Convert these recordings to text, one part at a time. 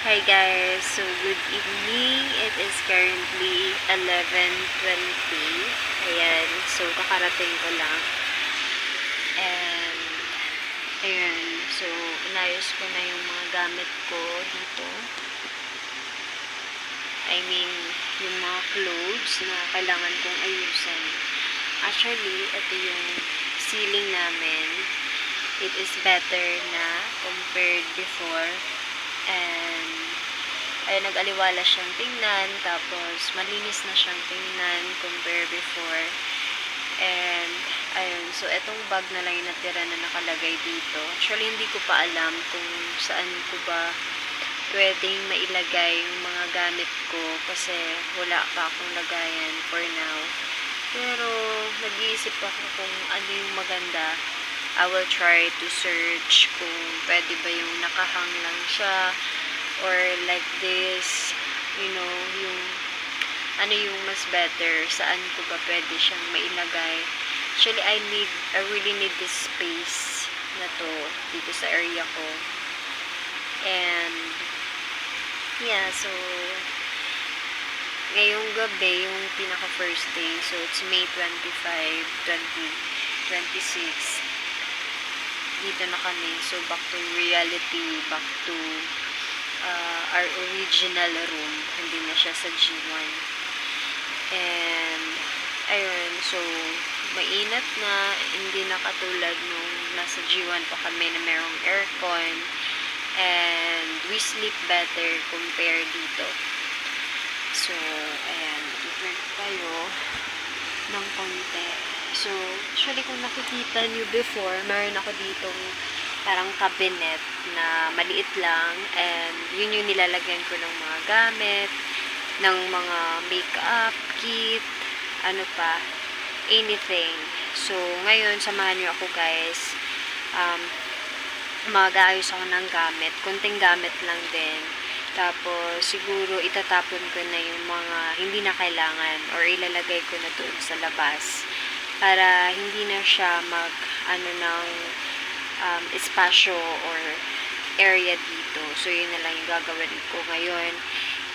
Hi guys, so good evening. It is currently 11:20. Ayan, so kakarating ko lang. And, ayan, so inayos ko na yung mga gamit ko dito. I mean, yung mga clothes na kailangan kong ayusin. Actually, ito yung ceiling namin. It is better na compared before. And ay nag-aliwala siyang tingnan, tapos malinis na siyang tingnan compare before. And ayun, so etong bag na lang yung natira na nakalagay dito. Actually hindi ko pa alam kung saan ko ba pwedeng mailagay yung mga gamit ko kasi wala pa akong lagayan for now. Pero nag-iisip ako kung ano yung maganda. I will try to search kung pwede ba yung nakahang lang siya or like this, you know, yung ano yung mas better, saan ko ba pwede siyang mailagay. Actually, I really need this space na to dito sa area ko. And yeah, so ngayong gabi yung pinaka first day, so it's May 25, 2026. Dito na kami, so back to reality, back to our original room, hindi na siya sa G1. And ayun, so mainit na, hindi na katulad nung nasa G1 pa kami na merong aircon, and we sleep better compare dito. So ayan, i-turn tayo ng konti. So actually kung nakikita nyo before, meron ako ditong parang cabinet na maliit lang, and yun yung nilalagyan ko ng mga gamit, ng mga makeup kit, ano pa, anything. So ngayon samahan nyo ako guys, mag-aayos ako ng gamit, kunting gamit lang din, tapos siguro itatapon ko na yung mga hindi na kailangan or ilalagay ko na doon sa labas para hindi na siya mag ng espasyo or area dito. So yun na lang yung gagawin ko ngayon.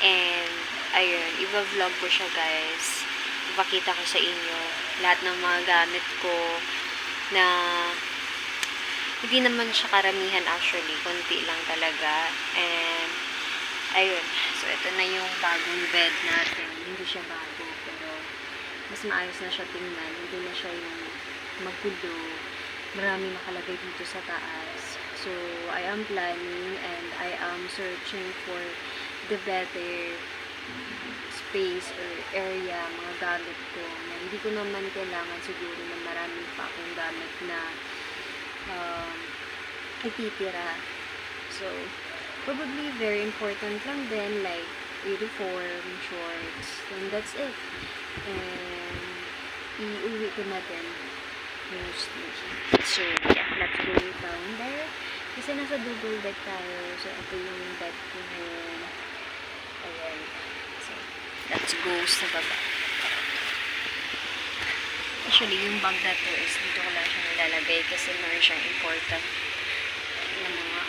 And ayun, i-vlog ko siya guys, ipakita ko sa inyo lahat ng mga gamit ko na hindi naman siya karamihan, actually konti lang talaga. And ayun, so ito na yung bagong bed natin. Hindi siya bago, pero mas maayos na siya tingnan. Hindi na siya yung magulo, maraming nakalagay dito sa taas. So I am planning and I am searching for the better space or area, mga gamit ko na hindi ko naman kailangan siguro na marami pa akong gamit na ititira. So probably very important lang din, like uniform, shorts, and that's it. And iuwi ko na din mostly. So yeah, let's go down there. Kasi nasa double deck tayo. So ito yung bed ko ngayon. Ayan. So let's go sa baba. Actually, yung bag na to is dito ko lang siya nilalagay kasi meron siyang important na mga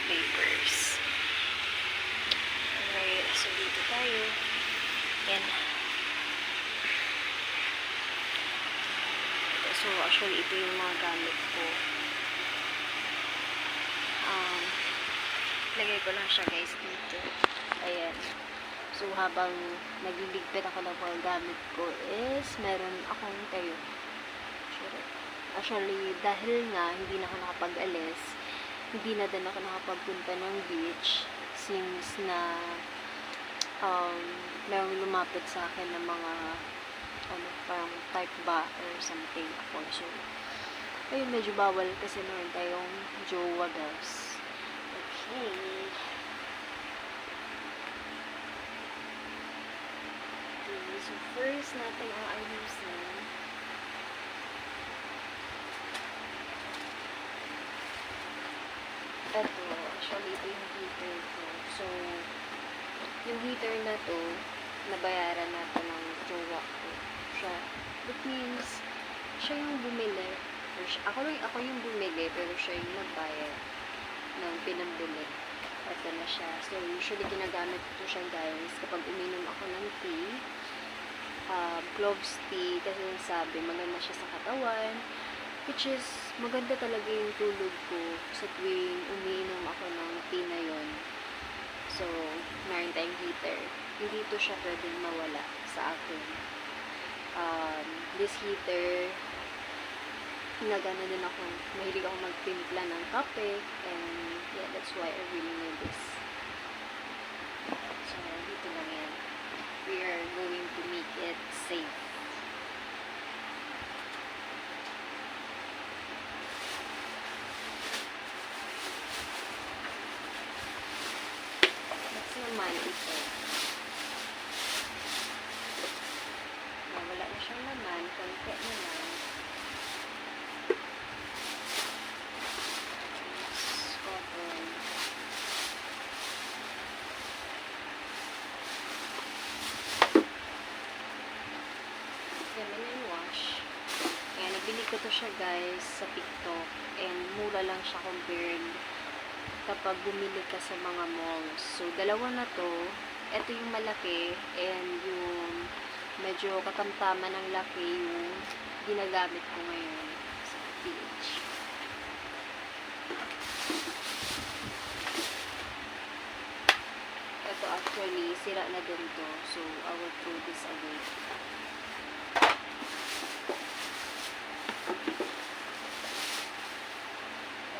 papers. Alright, so dito tayo. Yan. So, actually, ito yung mga gamit ko. Lagay ko lang siya guys dito. Ayan. So, habang nagliligpit ako ng mga gamit ko is meron akong tayo. Actually, dahil nga hindi na ako nakapag-alis, hindi na din ako nakapagpunta ng beach since na merong lumapit sa akin ng mga parang type ba or something ako. So, ayun, medyo bawal kasi meron tayong jowa guys. Okay. So, first natin ang ayusin. Ito, actually, ito yung heater ko. So, yung heater na to, nabayaran natin ng jowa ko. Siya. That means, siya yung bumili. Ako yung bumili, pero siya yung nagbayad ng pinambili. Ito na siya. So, usually ginagamit ko siya guys kapag uminom ako ng tea. Cloves tea kasi sabi maganda siya sa katawan. Which is, maganda talaga yung tulog ko sa tuwing umiinom ako ng tea na yun. So, meron tayong heater. Hindi to siya pwedeng mawala sa akin. This heater, nagana din ako, mahilig ako magtimpla ng kape, and yeah, that's why I really need this. So, dito lang yan. We are going to make it safe. Next naman ito. Wala na siyang laman, konti na lang. Cotton. Feminine wash. Kaya nabili ko to siya guys sa TikTok, and mura lang siya compared kapag bumili ka sa mga malls. So, dalawa na to. Ito yung malaki, and yung medyo katamtaman ng laki yung ginagamit ko ngayon sa PH. Ito actually, sira na din to. So, I will throw this away.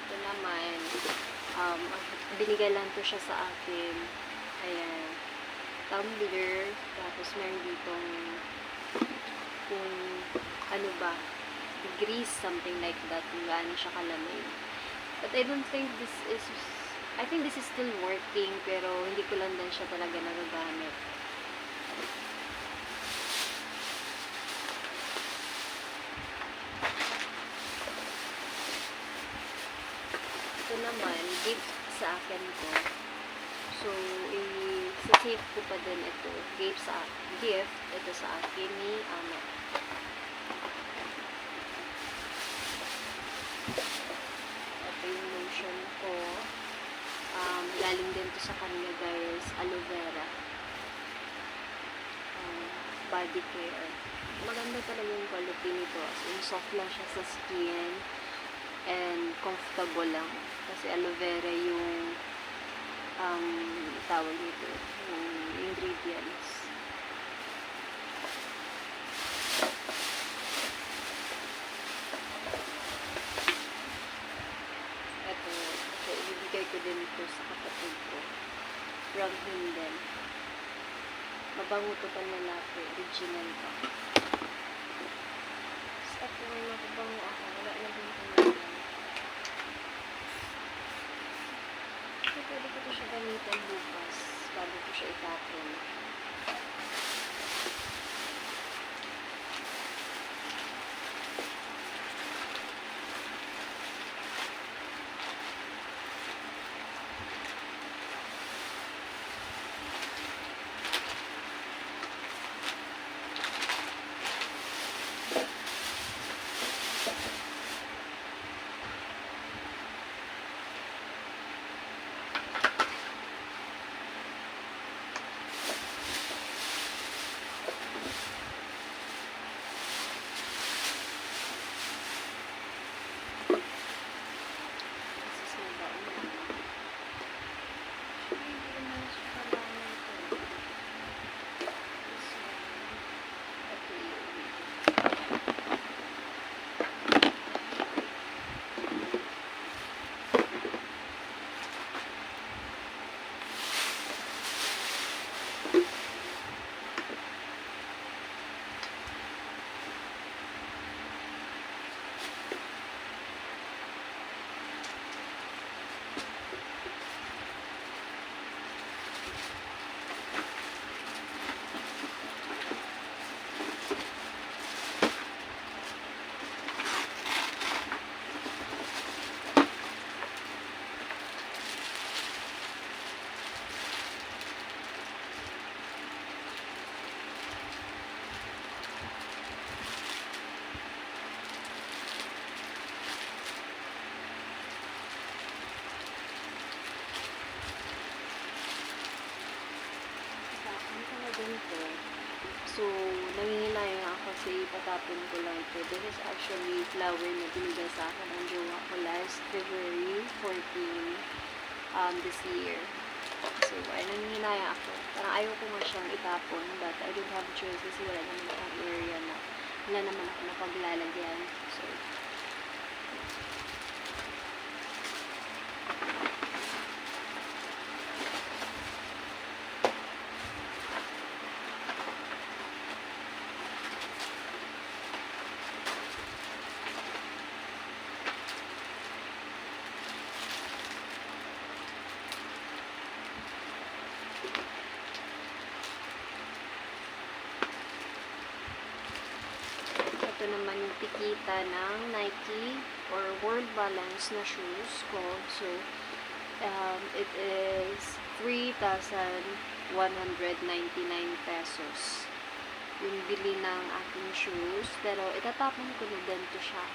Ito naman, binigay lang to siya sa akin. Ayan. Tumbler. Tapos, meron ditong kung ano ba, degrees, something like that, kung gaano siya kalamay. But I don't think this is, I think this is still working, pero hindi ko lang din siya talaga nagagamit. Ito naman, gift sa akin ko. So, i-save ko pa din ito. Gift ito sa akin ni Ama. Ito yung lotion ko. Galing din to sa kanila guys. Aloe vera. Body care. Maganda talaga yung quality nito. As in, soft lang siya sa skin. And comfortable lang. Kasi aloe vera yung tawag nito, yung ingredients. Ito, so ibibigay ko din ito sa kapatid ko. From him din. Mabango to pa lalaki, original pa. Sa ito may mababango ako, wala na din ito naman. Pwede ko ito siya gamitan bukas bago ko siya itapon. So, nangihinayang ako kasi ipatapon ko lang ito. This is actually flower na binigay sa akin ng jowa ko last February 14 this year. So, ay nangihinayang ako. Parang ayaw ko nga siyang itapon, but I don't have a choice kasi wala naman akong area na wala naman ako na paglalagyan. So, ito naman yung tikita ng Nike or World Balance na shoes ko. So, it is 3,199 pesos yung bili ng aking shoes. Pero, itatapon ko na din to siya.